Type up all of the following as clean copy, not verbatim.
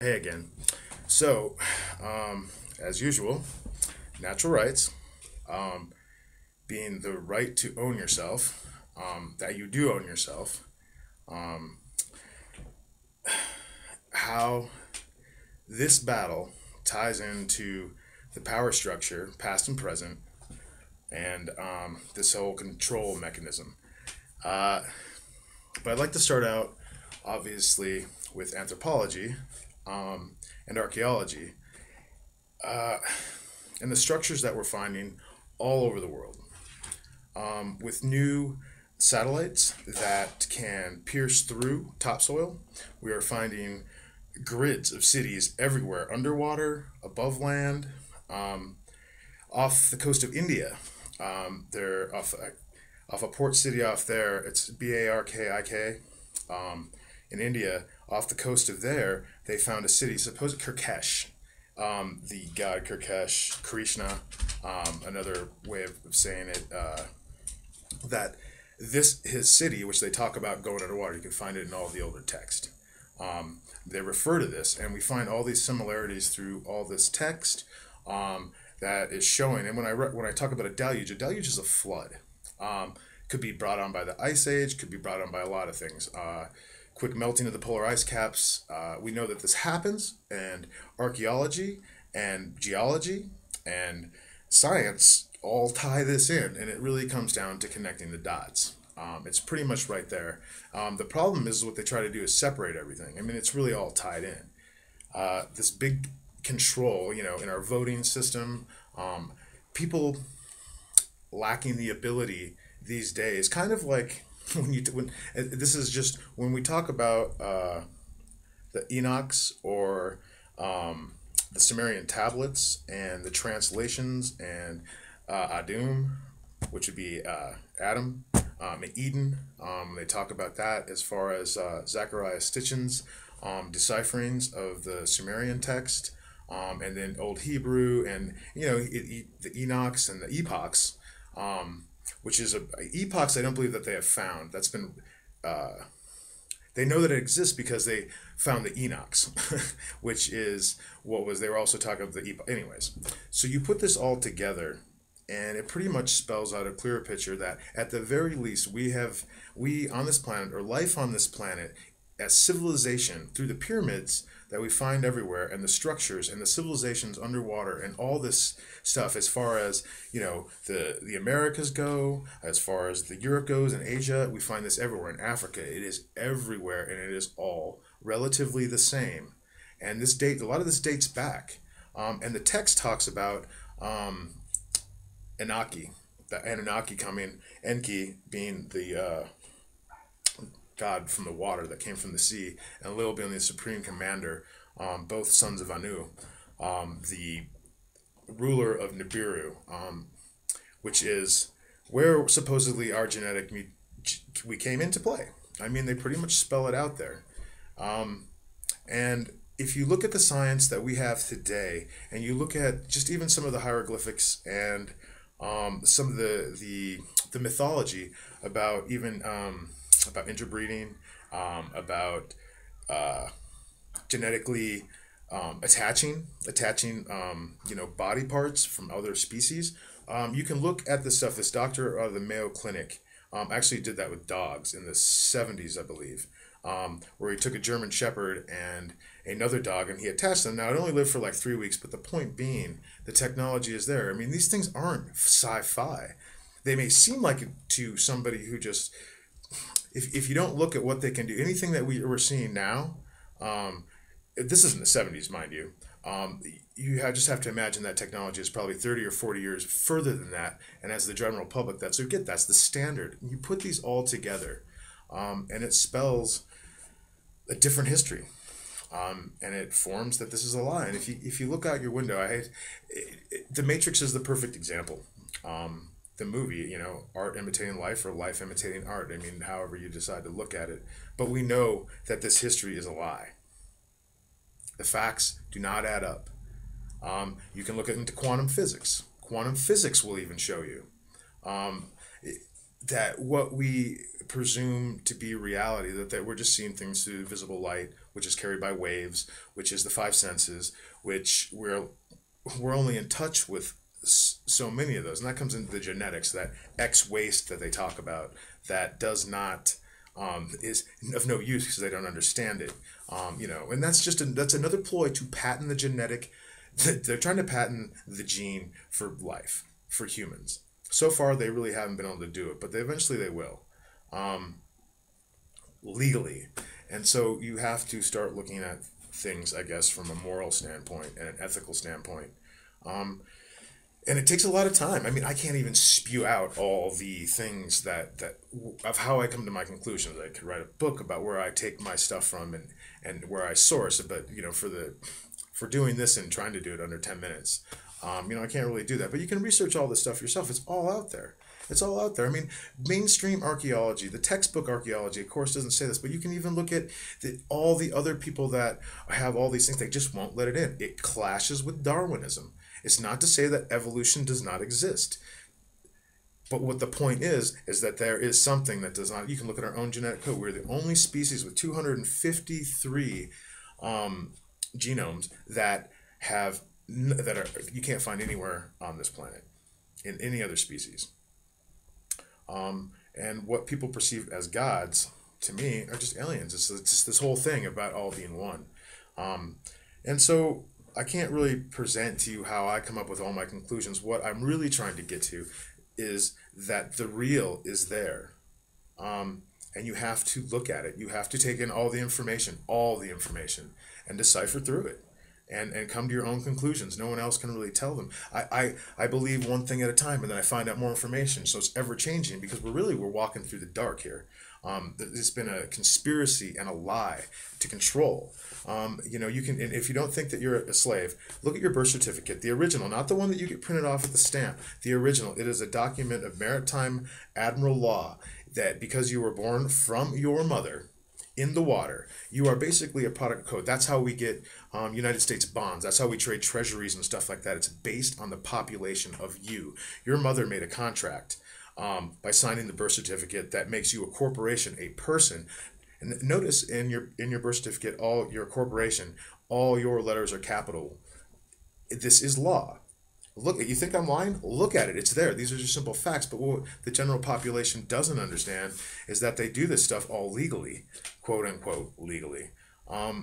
Hey again. So, as usual, natural rights, um, being the right to own yourself, that you do own yourself, um, how this battle ties into the power structure, past and present, and this whole control mechanism. Uh, but I'd like to start out, obviously, with anthropology and archaeology, and the structures that we're finding all over the world. With new satellites that can pierce through topsoil, we are finding grids of cities everywhere, underwater, above land, um, off the coast of India. They're off a port city off there. It's Barkik. In India, off the coast of there, they found a city, supposed Kirkesh, the god Kirkesh, Krishna, another way of saying it, that this his city, which they talk about going underwater, you can find it in all the older text. They refer to this, and we find all these similarities through all this text that is showing. And when I talk about a deluge is a flood. Could be brought on by the ice age, could be brought on by a lot of things. Quick melting of the polar ice caps. We know that this happens, and archaeology and geology and science all tie this in, and it really comes down to connecting the dots. It's pretty much right there. The problem is what they try to do is separate everything. I mean, it's really all tied in. This big control, in our voting system, people lacking the ability these days, kind of like when this is just when we talk about the Enochs or the Sumerian tablets and the translations and Adum, which would be Adam, Eden. They talk about that as far as Zechariah Stitchin's decipherings of the Sumerian text, and then Old Hebrew, and the Enochs and the epochs, which is a epochs. I don't believe that they have found. That's been they know that it exists because they found the Enochs, which is what was they were also talking about the epoch. Anyways, so you put this all together, and it pretty much spells out a clearer picture that at the very least we on this planet, or life on this planet, as civilization through the pyramids that we find everywhere, and the structures and the civilizations underwater, and all this stuff, as far as the Americas go, as far as the Europe goes, and Asia, we find this everywhere. In Africa, it is everywhere, and it is all relatively the same. And a lot of this dates back, and the text talks about Anunnaki, the Anunnaki coming, Enki being the god from the water that came from the sea, and Lil being the supreme commander, both sons of Anu, the ruler of Nibiru, which is where supposedly our we came into play. I mean, they pretty much spell it out there. And if you look at the science that we have today, and you look at just even some of the hieroglyphics and some of the mythology about even about interbreeding, about genetically attaching body parts from other species. You can look at this stuff. This doctor out of the Mayo Clinic actually did that with dogs in the 70s, I believe, where he took a German Shepherd and another dog, and he attached them. Now, it only lived for like 3 weeks, but the point being, the technology is there. I mean, these things aren't sci-fi. They may seem like it to somebody who just, if you don't look at what they can do, anything that we're seeing now, this is in the 70s, mind you. Just have to imagine that technology is probably 30 or 40 years further than that. And as the general public, that's the standard. You put these all together, and it spells a different history. And it forms that this is a lie. And if you look out your window, The Matrix is the perfect example. The movie, art imitating life or life imitating art. I mean, however you decide to look at it. But we know that this history is a lie. The facts do not add up. You can look into quantum physics. Quantum physics will even show you. that what we presume to be reality, that we're just seeing things through visible light, which is carried by waves, which is the five senses, which we're only in touch with so many of those, and that comes into the genetics, that X waste that they talk about, that does not is of no use because they don't understand it. And that's another ploy to patent the genetic. They're trying to patent the gene for life, for humans. So far, they really haven't been able to do it, but eventually they will, legally. And so you have to start looking at things, I guess, from a moral standpoint and an ethical standpoint. And it takes a lot of time. I mean, I can't even spew out all the things that of how I come to my conclusions. I could write a book about where I take my stuff from and where I source it, but for doing this and trying to do it under 10 minutes, I can't really do that. But you can research all this stuff yourself. It's all out there. It's all out there. I mean, mainstream archaeology, the textbook archaeology, of course, doesn't say this, but you can even look at all the other people that have all these things. They just won't let it in. It clashes with Darwinism. It's not to say that evolution does not exist. But what the point is that there is something that does not. You can look at our own genetic code. We're the only species with 253 genomes that are you can't find anywhere on this planet in any other species. And what people perceive as gods, to me, are just aliens. It's just this whole thing about all being one. And so I can't really present to you how I come up with all my conclusions. What I'm really trying to get to is that the real is there. And you have to look at it. You have to take in all the information, and decipher through it. And come to your own conclusions. No one else can really tell them. I believe one thing at a time, and then I find out more information. So it's ever changing because we're walking through the dark here. There's been a conspiracy and a lie to control. You can, and if you don't think that you're a slave, look at your birth certificate, the original, not the one that you get printed off at the stamp. The original. It is a document of maritime admiral law that because you were born from your mother in the water, you are basically a product code. That's how we get United States bonds. That's how we trade treasuries and stuff like that. It's based on the population of you. Your mother made a contract by signing the birth certificate that makes you a corporation, a person. And notice in your birth certificate, all your corporation, all your letters are capital. This is law. Look, you think I'm lying? Look at it. It's there. These are just simple facts. But what the general population doesn't understand is that they do this stuff all legally, quote unquote, legally.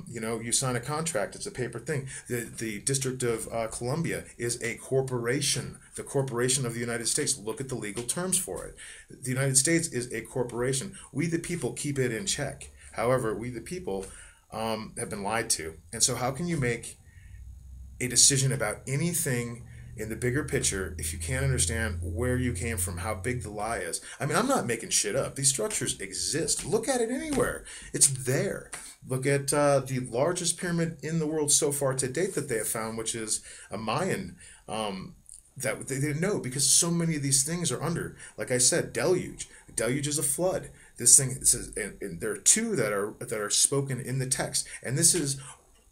You sign a contract. It's a paper thing. The District of Columbia is a corporation, the corporation of the United States. Look at the legal terms for it. The United States is a corporation. We, the people, keep it in check. However, we, the people, have been lied to. And so how can you make a decision about anything in the bigger picture if you can't understand where you came from, how big the lie is? I mean, I'm not making shit up. These structures exist. Look at it anywhere. It's there. Look at the largest pyramid in the world so far to date that they have found, which is a Mayan that they didn't know because so many of these things are under. Like I said, deluge. Deluge is a flood. This thing says, and there are two that are spoken in the text, and this is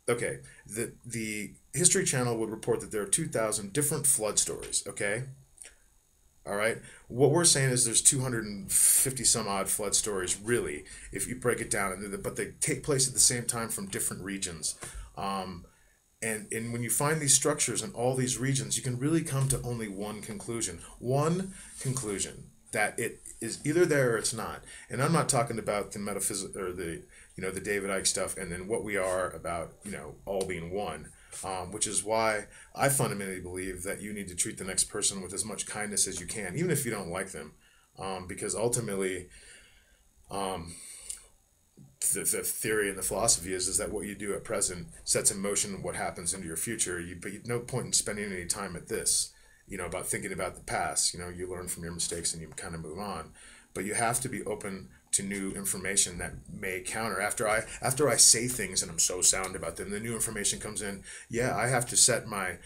okay. The History Channel would report that there are 2,000 different flood stories, okay? All right? What we're saying is there's 250 some odd flood stories, really, if you break it down, but they take place at the same time from different regions. And when you find these structures in all these regions, you can really come to only one conclusion. One conclusion, that it is either there or it's not. And I'm not talking about the metaphysics or the David Icke stuff and then what we are about, all being one. Which is why I fundamentally believe that you need to treat the next person with as much kindness as you can, even if you don't like them, because ultimately, the theory and the philosophy is that what you do at present sets in motion what happens into your future. But no point in spending any time at this, about thinking about the past. You learn from your mistakes and you kind of move on, but you have to be open to new information that may counter. After I say things and I'm so sound about them, the new information comes in. Yeah, I have to set my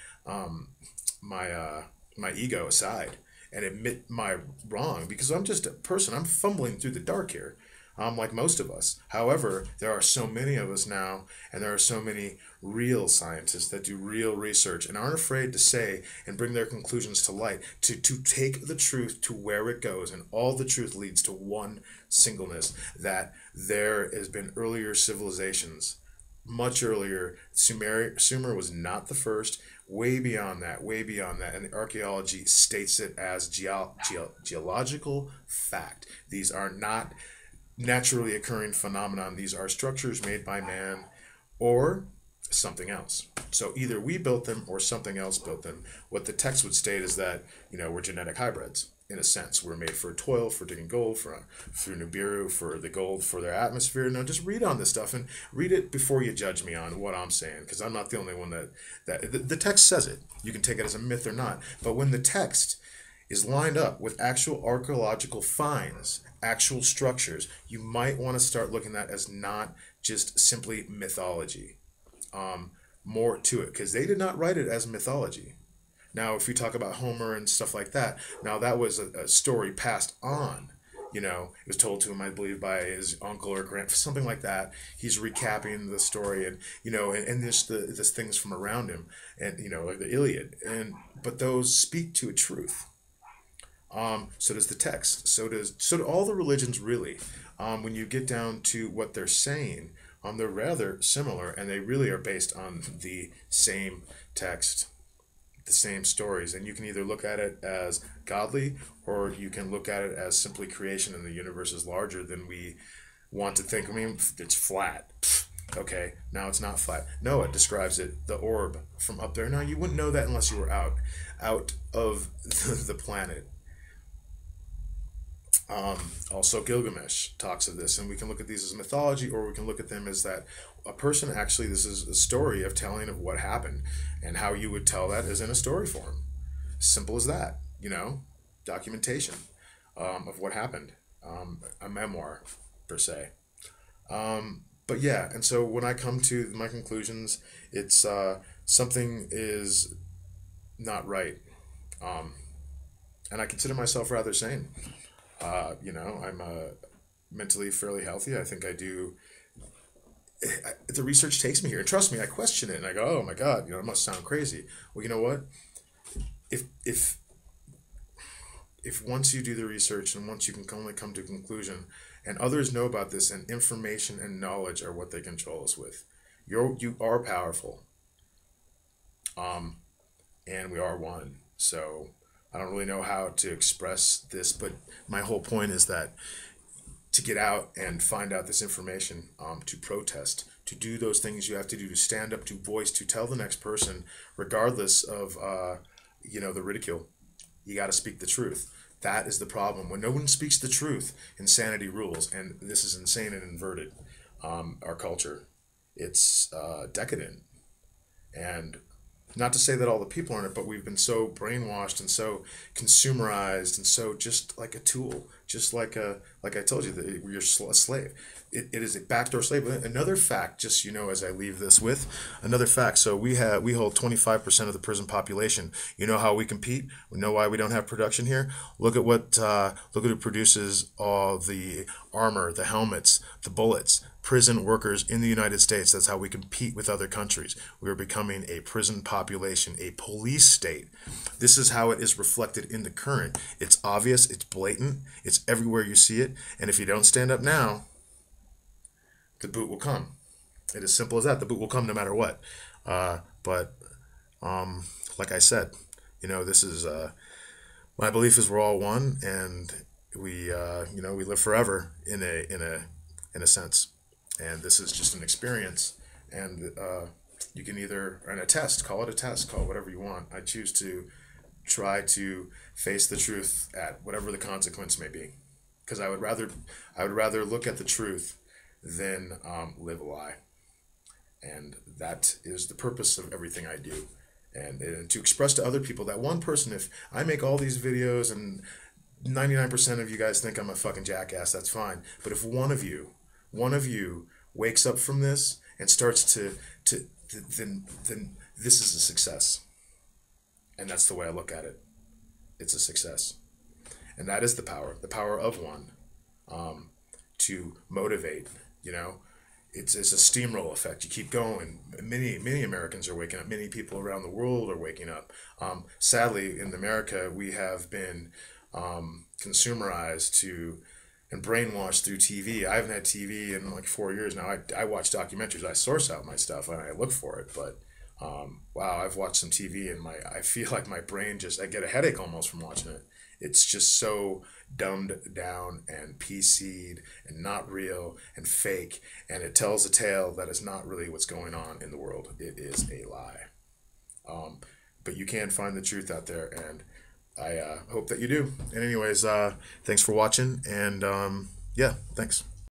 my ego aside and admit my wrong because I'm just a person. I'm fumbling through the dark here. like most of us. However, there are so many of us now, and there are so many real scientists that do real research and aren't afraid to say and bring their conclusions to light, to take the truth to where it goes. And all the truth leads to one singleness, that there has been earlier civilizations, much earlier. Sumer was not the first. Way beyond that, way beyond that. And the archaeology states it as geological fact. These are not naturally occurring phenomenon. These are structures made by man or something else. So either we built them or something else built them. What the text would state is that, we're genetic hybrids. In a sense, we're made for toil, for digging gold, through Nibiru, for the gold, for their atmosphere. No, just read on this stuff and read it before you judge me on what I'm saying, because I'm not the only one that the text says it. You can take it as a myth or not. But when the text is lined up with actual archaeological finds, actual structures, you might want to start looking at that as not just simply mythology. More to it, because they did not write it as mythology. Now, if we talk about Homer and stuff like that, now that was a story passed on. It was told to him, I believe, by his uncle or something like that. He's recapping the story, and and there's this things from around him, and like the Iliad, but those speak to a truth. So does the text. So do all the religions, really. When you get down to what they're saying, they're rather similar, and they really are based on the same text, the same stories. And you can either look at it as godly, or you can look at it as simply creation, and the universe is larger than we want to think. I mean, it's flat. Okay, now it's not flat. Noah describes it, the orb from up there. Now, you wouldn't know that unless you were out of the planet. Also, Gilgamesh talks of this, and we can look at these as mythology, or we can look at them as that a person actually, this is a story of telling of what happened, and how you would tell that is in a story form. Simple as that, documentation of what happened, a memoir, per se. But yeah, and so when I come to my conclusions, it's something is not right. And I consider myself rather sane. I'm mentally fairly healthy. I think I do. The research takes me here, and trust me, I question it, and I go, "Oh my God, it must sound crazy." Well, you know what? If once you do the research, and once you can only come to a conclusion, and others know about this, and information and knowledge are what they control us with, you are powerful. And we are one. So I don't really know how to express this, but my whole point is that to get out and find out this information, to protest, to do those things you have to do, to stand up, to voice, to tell the next person, regardless of the ridicule. You got to speak the truth. That is the problem. When no one speaks the truth, insanity rules, and this is insane and inverted. Our culture, it's decadent, and not to say that all the people are in it, but we've been so brainwashed and so consumerized and so just like a tool, just like I told you, that you're a slave. It is a backdoor slave. Another fact, just as I leave this with another fact. So we hold 25% of the prison population. You know how we compete? We know why we don't have production here. Look at who produces all the armor, the helmets, the bullets. Prison workers in the United States. That's how we compete with other countries. We are becoming a prison population, a police state. This is how it is reflected in the current. It's obvious, it's blatant, it's everywhere you see it, and if you don't stand up now, the boot will come. It is simple as that. The boot will come no matter what. But like I said, this is my belief is we're all one, and we live forever in a sense. And this is just an experience, and you can either, call it a test, call it whatever you want. I choose to try to face the truth at whatever the consequence may be, because I would rather look at the truth than live a lie, and that is the purpose of everything I do, and to express to other people that one person, if I make all these videos and 99% of you guys think I'm a fucking jackass, that's fine, but if one of you wakes up from this and starts to then this is a success. And that's the way I look at it. It's a success. And that is the power of one. to motivate. You know, it's a steamroll effect. You keep going. Many Americans are waking up. Many people around the world are waking up. Sadly, in America, we have been consumerized to and brainwashed through TV. I haven't had TV in like 4 years now. I watch documentaries. I source out my stuff and I look for it. But wow, I've watched some TV and I feel like my brain I get a headache almost from watching it. It's just so dumbed down and PC'd and not real and fake, and it tells a tale that is not really what's going on in the world. It is a lie. But you can find the truth out there, and I hope that you do. And anyways, thanks for watching, and yeah, thanks.